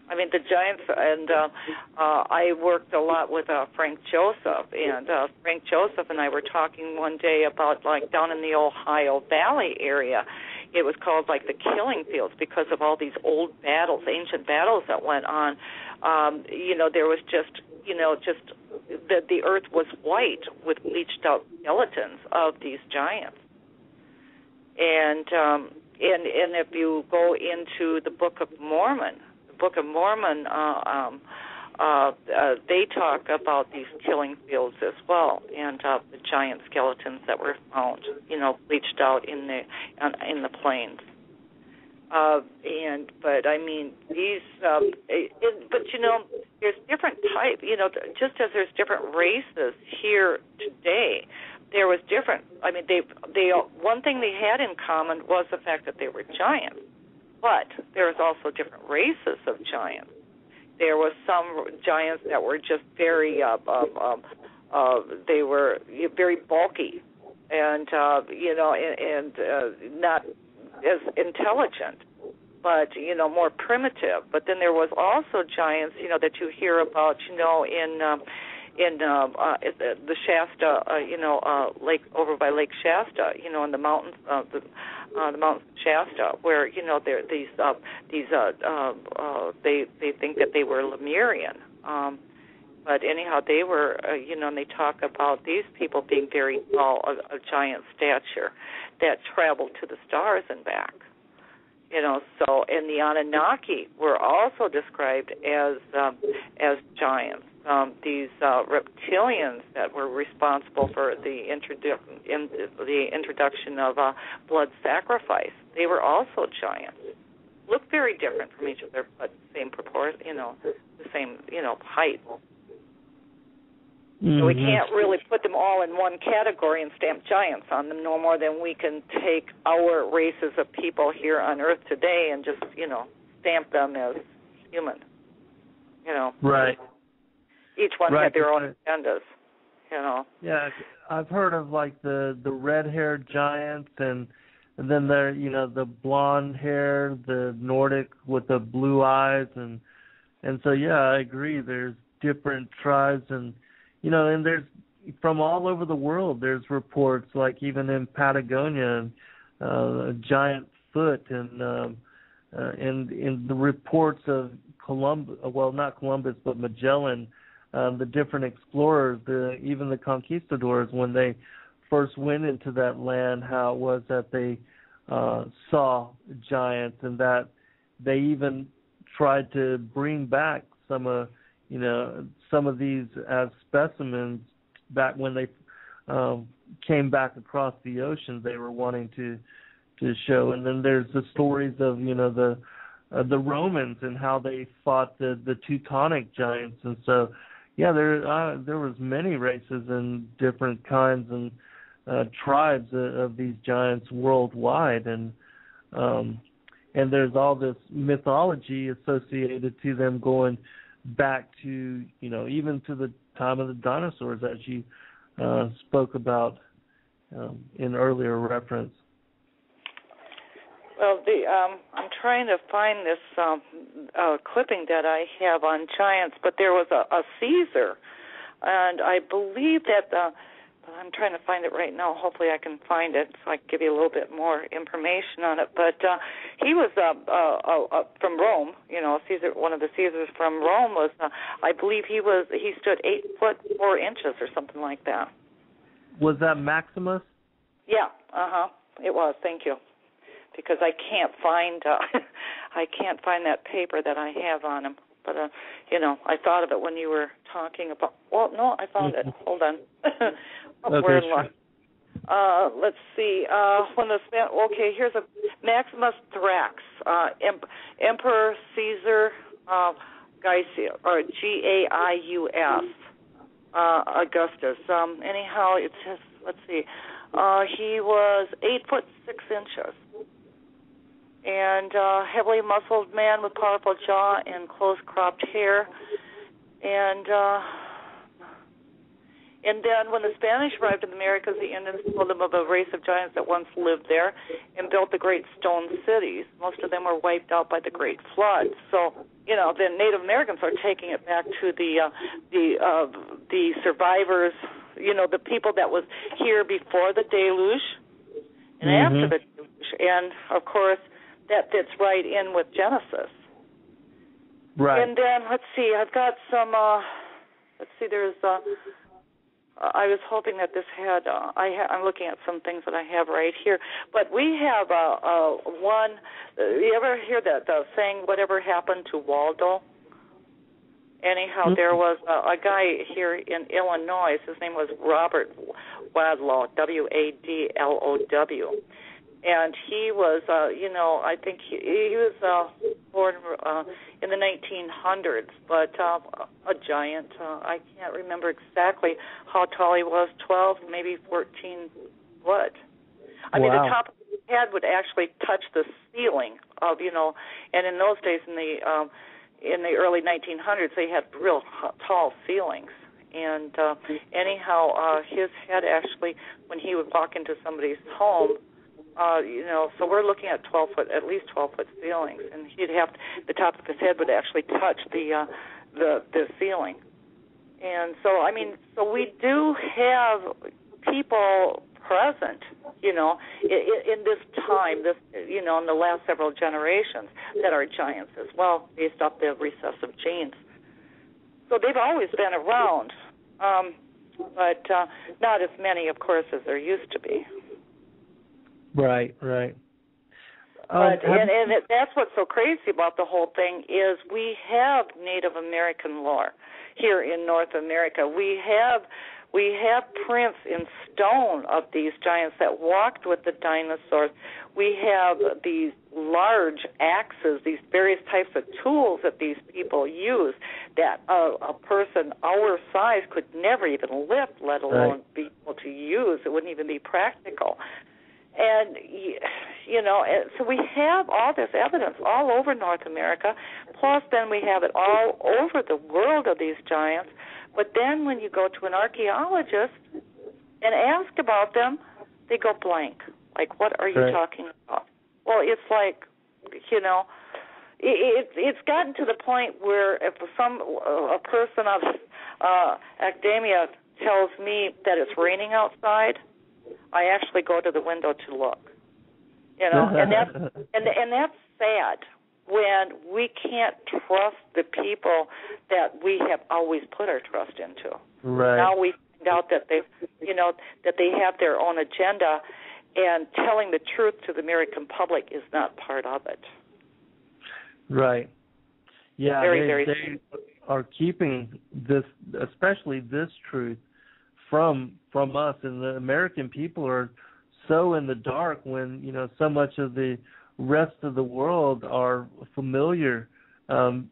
I mean, the giants, and I worked a lot with Frank Joseph, and Frank Joseph and I were talking one day about, like, down in the Ohio Valley area, it was called, like, the killing fields because of all these old battles, ancient battles that went on. There was just the earth was white with bleached out skeletons of these giants. And if you go into the Book of Mormon, they talk about these killing fields as well, and the giant skeletons that were found, bleached out in the plains. But I mean these. There's different type. Just as there's different races here today, there was different. I mean, they one thing they had in common was the fact that they were giants. But there was also different races of giants. There was some giants that were just very, they were very bulky, and not as intelligent, but more primitive. But then there was also giants, that you hear about, in the Shasta, lake over by Lake Shasta, in the mountains, the Mount Shasta, where there these they think that they were Lemurian, but anyhow they were, and they talk about these people being very tall, of giant stature, that traveled to the stars and back. So, and the Anunnaki were also described as giants. These reptilians that were responsible for the introduction of blood sacrifice, they were also giants. Looked very different from each other, but same proportion, the same, height. Mm-hmm. So we can't really put them all in one category and stamp giants on them, no more than we can take our races of people here on Earth today and just, stamp them as human. Right. Each one had their own agendas, Yeah, I've heard of like the red-haired giants, and then there, the blonde hair, the Nordic with the blue eyes, and so I agree. There's different tribes, and and there's from all over the world. There's reports like even in Patagonia, a giant foot, and in the reports of Columbus, well, not Columbus, but Magellan. The different explorers, even the conquistadors, when they first went into that land, how it was that they saw giants, and that they even tried to bring back some of these as specimens back when they came back across the ocean. They were wanting to show, and then there's the stories of the Romans and how they fought the Teutonic giants, and so. Yeah, there was many races and different kinds and tribes of these giants worldwide, and there's all this mythology associated to them going back to, even to the time of the dinosaurs, as you spoke about in earlier reference. Well, I'm trying to find this clipping that I have on giants, but there was a Caesar, and I believe that I'm trying to find it right now. Hopefully I can find it so I can give you a little bit more information on it. But he was from Rome, Caesar. One of the Caesars from Rome was, I believe he stood 8'4" or something like that. Was that Maximus? Yeah, it was. Thank you. Because I can't find that paper that I have on him. But I thought of it when you were talking about. Well, no, I found it. Hold on. We're in luck. Let's see. Here's a Maximus Thrax, Emperor Caesar Gaius, or Gaius Augustus. Anyhow, it says. Let's see. He was 8'6" and heavily muscled man with powerful jaw and close cropped hair, and then when the Spanish arrived in the Americas, the Indians told them of a race of giants that once lived there and built the great stone cities. Most of them were wiped out by the Great Flood. So, the Native Americans are taking it back to the survivors, the people that was here before the deluge and after the deluge, and of course that fits right in with Genesis. Right. And then let's see, I've got some. There's. I was hoping that this had. I'm looking at some things that I have right here, but we have one. You ever hear that saying, "Whatever happened to Waldo"? Anyhow, there was a guy here in Illinois. His name was Robert Wadlow, Wadlow, and he was, I think he was born in the 1900s, but a giant. I can't remember exactly how tall he was, 12, maybe 14 foot. I mean, the top of his head would actually touch the ceiling of, and in those days in the early 1900s, they had real tall ceilings. And anyhow, his head actually, when he would walk into somebody's home, so we're looking at at least 12-foot ceilings, and he'd have the top of his head would actually touch the ceiling. And so, so we do have people present, in this time, in the last several generations that are giants as well, based off the recessive genes. So they've always been around, but not as many, of course, as there used to be. Right. But that's what's so crazy about the whole thing is we have Native American lore here in North America. We have prints in stone of these giants that walked with the dinosaurs. We have these large axes, these various types of tools that these people use that a person our size could never even lift, let alone be able to use. It wouldn't even be practical. And, so we have all this evidence all over North America, plus then we have it all over the world of these giants. But then when you go to an archaeologist and ask about them, they go blank. Like, what are you talking about? Well, it's like, it's gotten to the point where if a person of academia tells me that it's raining outside, I actually go to the window to look, and that's sad when we can't trust the people that we have always put our trust into. Right. Now we find out that that they have their own agenda, and telling the truth to the American public is not part of it. Right. Yeah. They are keeping this, especially this truth, from us, and the American people are so in the dark when so much of the rest of the world are familiar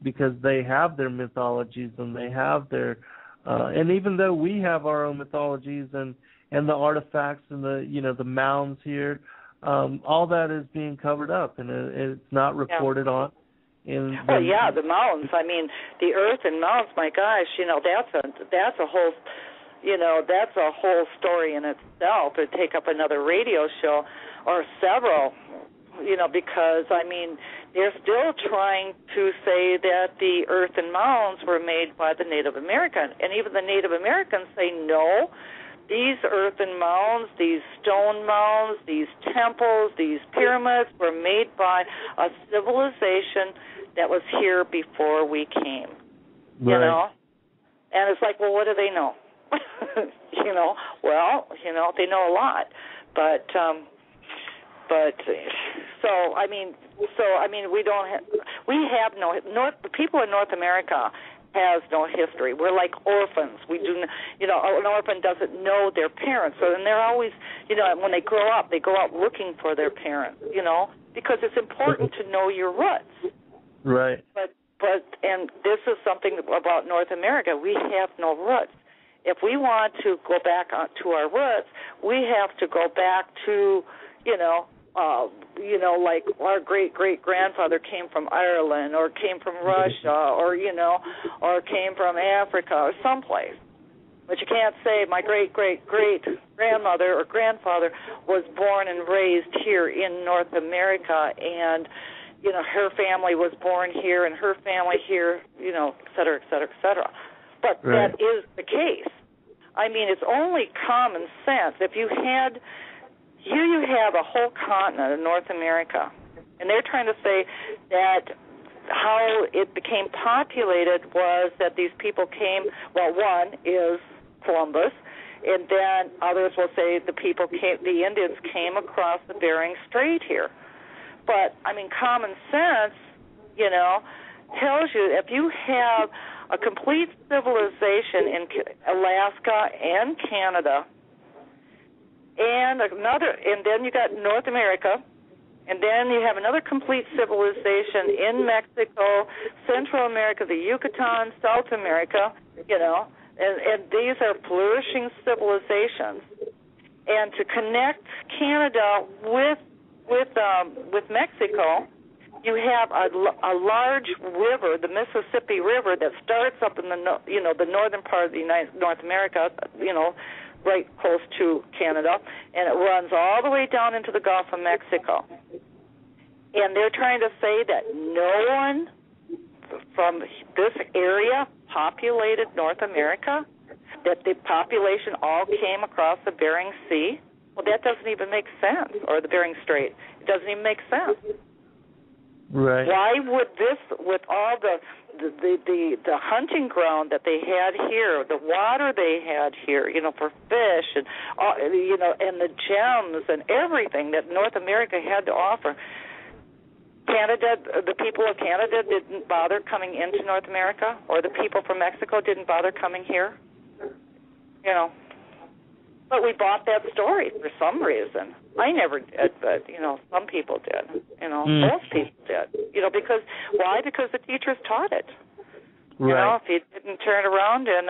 because they have their mythologies and they have their And even though we have our own mythologies and the artifacts and the mounds here, all that is being covered up, and it's not reported on. The mounds. I mean, the earth and mounds. My gosh, that's a whole, that's a whole story in itself. It'd take up another radio show or several, because I mean, they're still trying to say that the earth and mounds were made by the Native American, and even the Native Americans say no. These earthen mounds, these stone mounds, these temples, these pyramids were made by a civilization that was here before we came. Right. And it's like, well, what do they know? They know a lot, but the people in North America has no history. We're like orphans. We do, an orphan doesn't know their parents, so then they're always, when they grow up looking for their parents, because it's important to know your roots. Right. And this is something about North America. We have no roots. If we want to go back to our roots, we have to go back to, like our great-great-grandfather came from Ireland or came from Russia or came from Africa or someplace. But you can't say my great-great-great-grandmother or grandfather was born and raised here in North America and, her family was born here and her family here, et cetera, et cetera, et cetera. But right. That is the case. I mean, it's only common sense. If you had... Here you have a whole continent of North America, and they're trying to say that how it became populated was that these people came, well, one is Columbus, and then others will say the Indians came across the Bering Strait here. But, I mean, common sense, tells you if you have a complete civilization in Alaska and Canada, and then you got North America, and then you have another complete civilization in Mexico, Central America, the Yucatan, South America, and these are flourishing civilizations. And to connect Canada with Mexico, you have a large river, the Mississippi River, that starts up in the northern part of North America, right close to Canada, and it runs all the way down into the Gulf of Mexico. And they're trying to say that no one from this area populated North America, that the population all came across the Bering Sea. Well, that doesn't even make sense, or the Bering Strait. It doesn't even make sense. Right. Why would this, with all the hunting ground that they had here, the water they had here, for fish and and the gems and everything that North America had to offer, Canada, the people of Canada didn't bother coming into North America, or the people from Mexico didn't bother coming here, But we bought that story for some reason. I never did, but, some people did. Most people did. Because, why? Because the teachers taught it. Right. If you didn't turn around and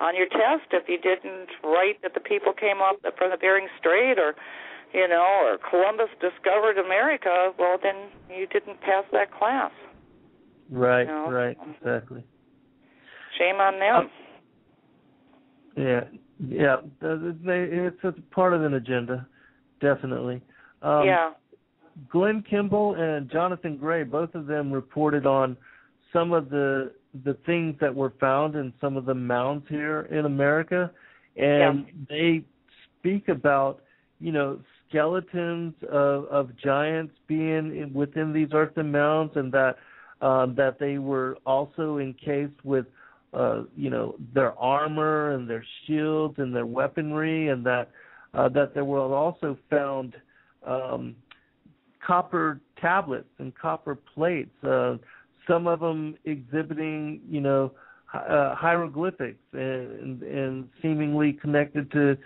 on your test, if you didn't write that the people came up from the Bering Strait or Columbus discovered America, well, then you didn't pass that class. Right, right, exactly. Shame on them. Yeah, it's a part of an agenda, definitely. Glenn Kimball and Jonathan Gray, both of them reported on some of the things that were found in some of the mounds here in America, and they speak about, skeletons of giants being within these earthen mounds, and that they were also encased with their armor and their shields and their weaponry, and that there were also found copper tablets and copper plates, some of them exhibiting, hieroglyphics and seemingly connected to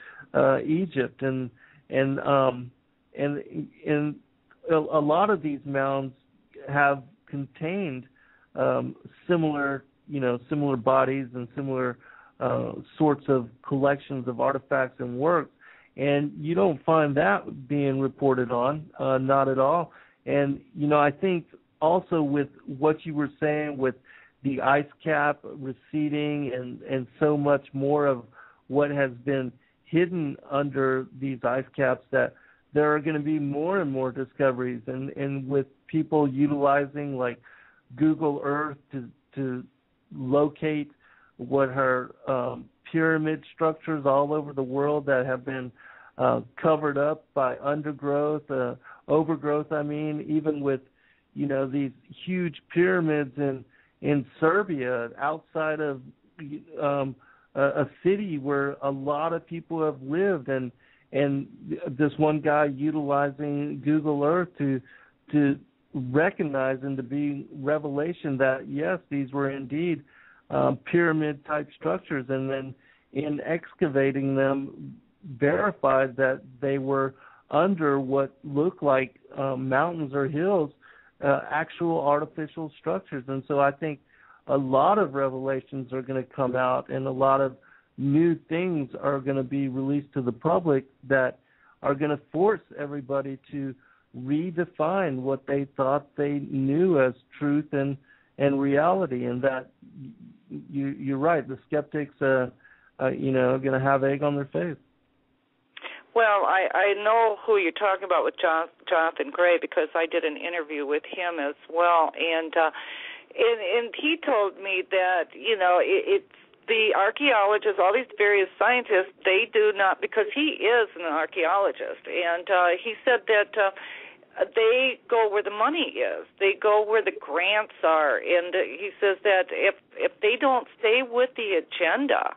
Egypt, and a lot of these mounds have contained similar bodies and similar sorts of collections of artifacts and works, and you don't find that being reported on, not at all. And, I think also with what you were saying with the ice cap receding and so much more of what has been hidden under these ice caps, that there are going to be more and more discoveries, and with people utilizing like Google Earth to locate what are pyramid structures all over the world that have been covered up by undergrowth, overgrowth, even with, these huge pyramids in Serbia outside of a city where a lot of people have lived, and this one guy utilizing Google Earth to recognize and to be revelation that, yes, these were indeed pyramid-type structures, and then in excavating them verified that they were under what looked like mountains or hills, actual artificial structures. And so I think a lot of revelations are going to come out, and a lot of new things are going to be released to the public that are going to force everybody to redefine what they thought they knew as truth and reality. And that you're right, the skeptics are going to have egg on their face. Well, I know who you're talking about with Jonathan Gray, because I did an interview with him as well, and he told me that it's the archaeologists, all these various scientists, they do not, because he is an archaeologist, and he said that they go where the money is. They go where the grants are, and he says that if they don't stay with the agenda,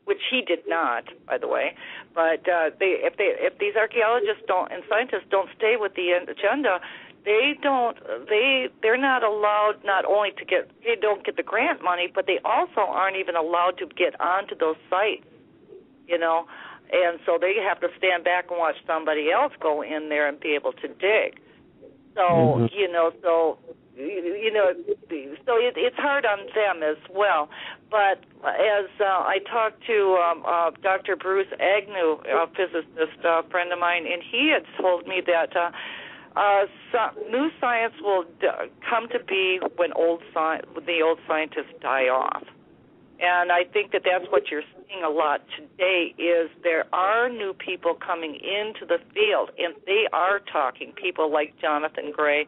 which he did not, by the way, but if these archaeologists and scientists don't stay with the agenda, they're not allowed not only they don't get the grant money, but they also aren't even allowed to get onto those sites, and so they have to stand back and watch somebody else go in there and be able to dig. So, so it's hard on them as well. But as I talked to Dr. Bruce Agnew, a physicist, friend of mine, and he had told me that new science will come to be when the old scientists die off. And I think that that's what you're seeing a lot today, is there are new people coming into the field, and they are talking, people like Jonathan Gray,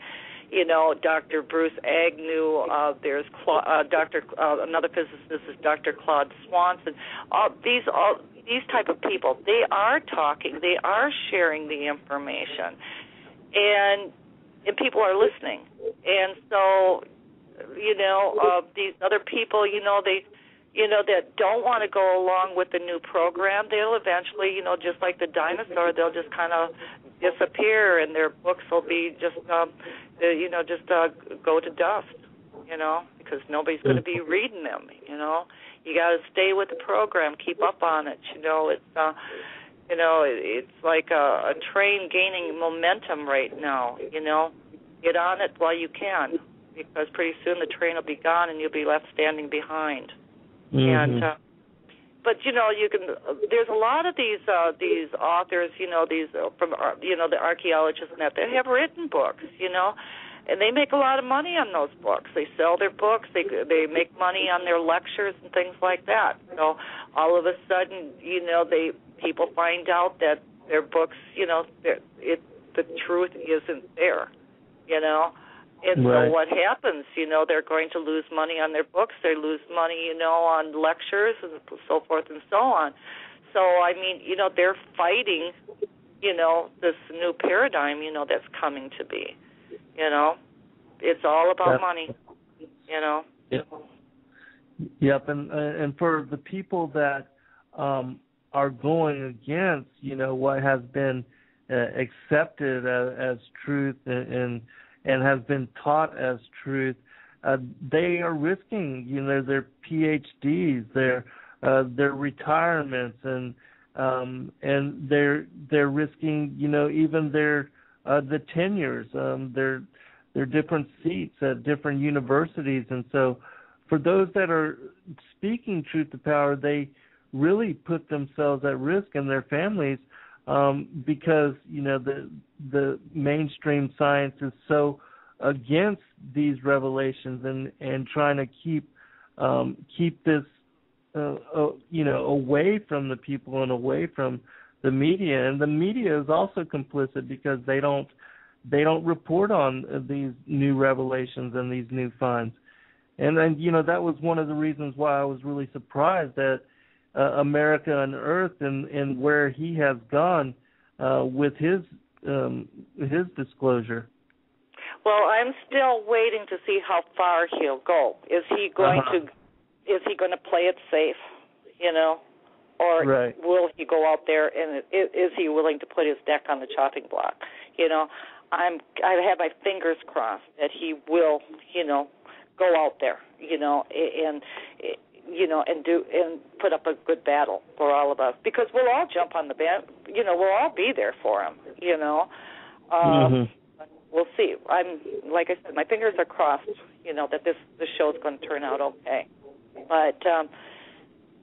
Dr. Bruce Agnew, there's another physicist is Dr. Claude Swanson. These type of people, they are talking, they are sharing the information, and people are listening. And so, these other people, that don't want to go along with the new program, they'll eventually, just like the dinosaur, they'll just kind of disappear, and their books will be just go to dust, because nobody's going to be reading them, You got to stay with the program, keep up on it, it's like a train gaining momentum right now, Get on it while you can, because pretty soon the train will be gone and you'll be left standing behind. And but you can. There's a lot of these authors, these from the archaeologists and that they have written books, and they make a lot of money on those books. They sell their books. They make money on their lectures and things like that. So all of a sudden, people find out that their books, the truth isn't there, And right. So what happens? They're going to lose money on their books. They lose money, on lectures and so forth and so on. So, they're fighting, this new paradigm, that's coming to be. It's all about money, Yep, and for the people that are going against, what has been accepted as truth and has been taught as truth, they are risking, their PhDs, their retirements, and they're risking, even the tenures, their different seats at different universities. And so, for those that are speaking truth to power, they really put themselves at risk and their families because the mainstream science is so against these revelations and trying to keep this away from the people and away from the media. And the media is also complicit because they don't report on these new revelations and these new finds. And then that was one of the reasons why I was really surprised at America Unearthed and where he has gone with his disclosure. Well, I'm still waiting to see how far he'll go. Is he going to play it safe, or right. will he go out there and is he willing to put his deck on the chopping block? I have my fingers crossed that he will, go out there, and put up a good battle for all of us, because we'll all jump on the band, we'll all be there for him, We'll see. Like I said, my fingers are crossed, that this show's going to turn out okay. But,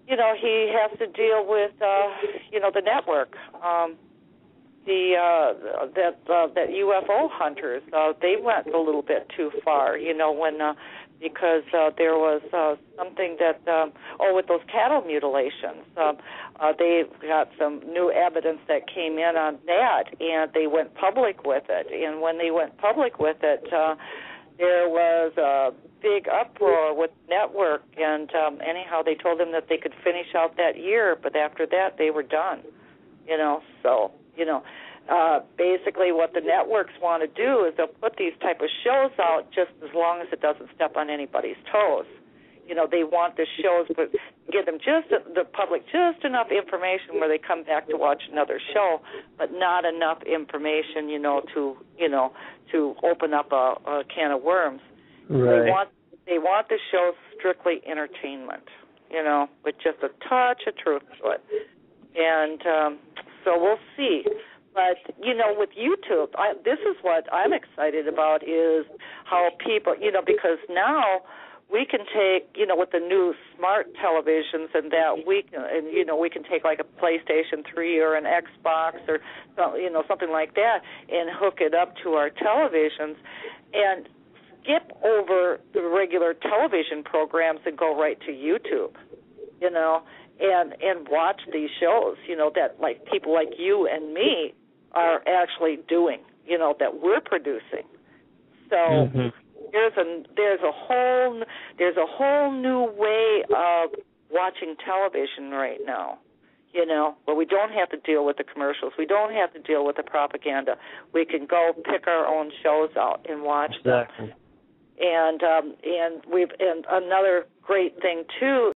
he has to deal with, the network. That UFO hunters, they went a little bit too far, because there was something that, with those cattle mutilations, they got some new evidence that came in on that, and they went public with it. And when they went public with it, there was a big uproar with the network, and anyhow, they told them that they could finish out that year, but after that, they were done, basically what the networks want to do is they'll put these type of shows out just as long as it doesn't step on anybody's toes. They want the shows, but give them the public just enough information where they come back to watch another show, but not enough information, to open up a can of worms. Right. They want the show strictly entertainment, with just a touch of truth to it. And so we'll see. But, with YouTube, this is what I'm excited about is how people, because now we can take, with the new smart televisions and that we can take like a PlayStation 3 or an Xbox or, something like that and hook it up to our televisions and skip over the regular television programs and go right to YouTube, and watch these shows, that like people like you and me are actually doing, that we're producing. So there's a whole new way of watching television right now, where we don't have to deal with the commercials, we don't have to deal with the propaganda. We can go pick our own shows out and watch them. And another great thing too